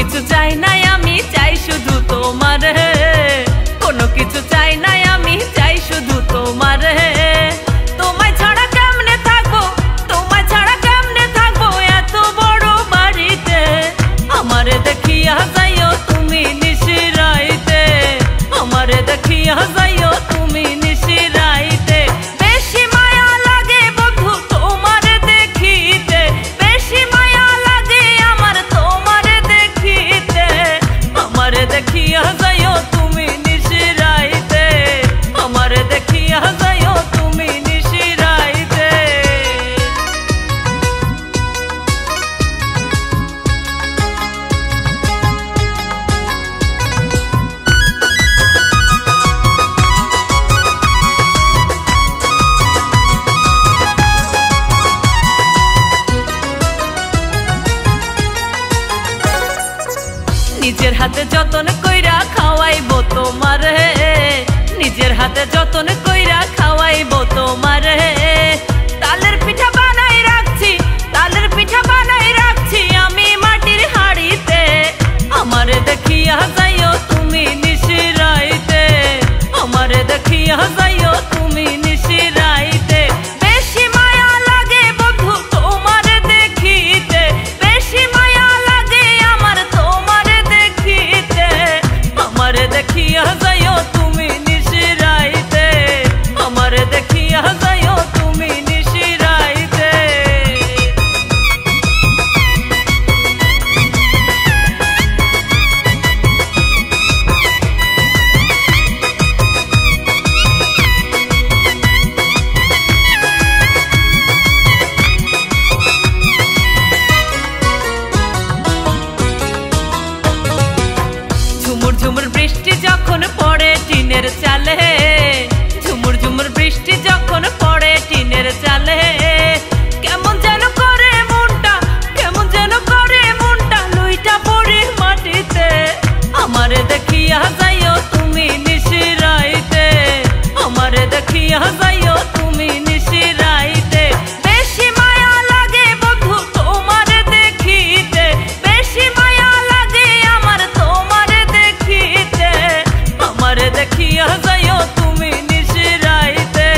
কিছু চাই না আমি, চাই শুধু তোমার, কোনো কিছু চাই না আমি, চাই শুধু তোমার। তোমায় ছাড়া কেমনে থাকবো, তোমায় ছাড়া কেমনে থাকবো এত বড় বাড়িতে। আমারে দেখিয়া যাইও তুমি নিশিরাইতে, আমারে দেখিয়া যাইও তুমি নিশিরাইতে। বেশি মায়া লাগে বন্ধু তোমারে দেখিতে, বেশি মায়া লাগে আমার তোমারে দেখিতে। আমারে দেখিয়া যাইও তুমি নিশিরাইতে, আমারে দেখিয়া যাইও তুমি নিশিরাইতে। নিজের হাতে যতন কইরা খাওয়াইবো তোমারে, নিজের হাতে যতন কইরা খাওয়াইবো তোমারে। তালের পিঠা বানাই রাখছি, তালের পিঠা বানাই রাখছি আমি মাটির হাঁড়িতে। আমারে দেখিয়া যাইও তুমি নিশিরাইতে, আমারে দেখিয়া যাইও তুমি নিশিরাইতে। বেশি মায়া লাগে বন্ধু তোমারে দেখিতে, বেশি মায়া লাগে আমার তোমারে দেখিতে। আমারে দেখিয়া যাইও তুমি নিশিরাইতে, আমারে দেখিয়া যাইও তুমি নিশিরাইতে। ঝুমুর ঝুমুর বৃষ্টি যখন পড়ে টিনের চালে, ঝুমুর ঝুমুর বৃষ্টি যখন পড়ে টিনের চালে। কেমন যেন করে মনটা, কেমন যেন করে মনটা লুইটা পড়ে মাটিতে। আমারে দেখিয়া যাইও তুমি নিশিরাইতে, আমারে দেখিয়া যাইও তুমি নিশিরাইতে। বেশি মায়া লাগে বন্ধু তোমারে দেখিতে, বেশি মায়া লাগে আমার তোমারে দেখিতে। আমারে দেখিয়া যাইও তুমি নিশিরাইতে,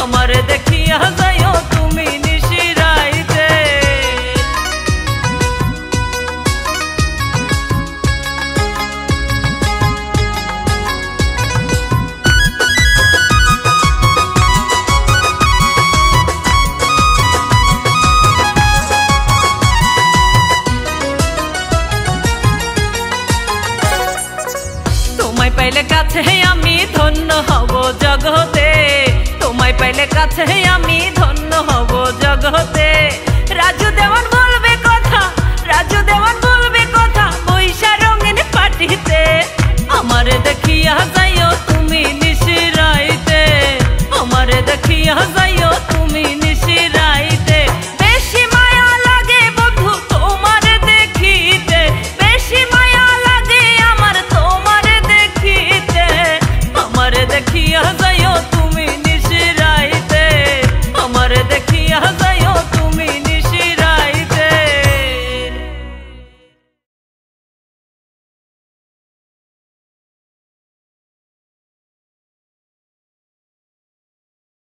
আমারে দেখিয়া যাইও তুমি নিশিরাইতে। তোমায় পাইলে কাছে আমি ধন্য হব জগতে, তোমায় পাইলে কাছে আমি ধন্য হব জগতে।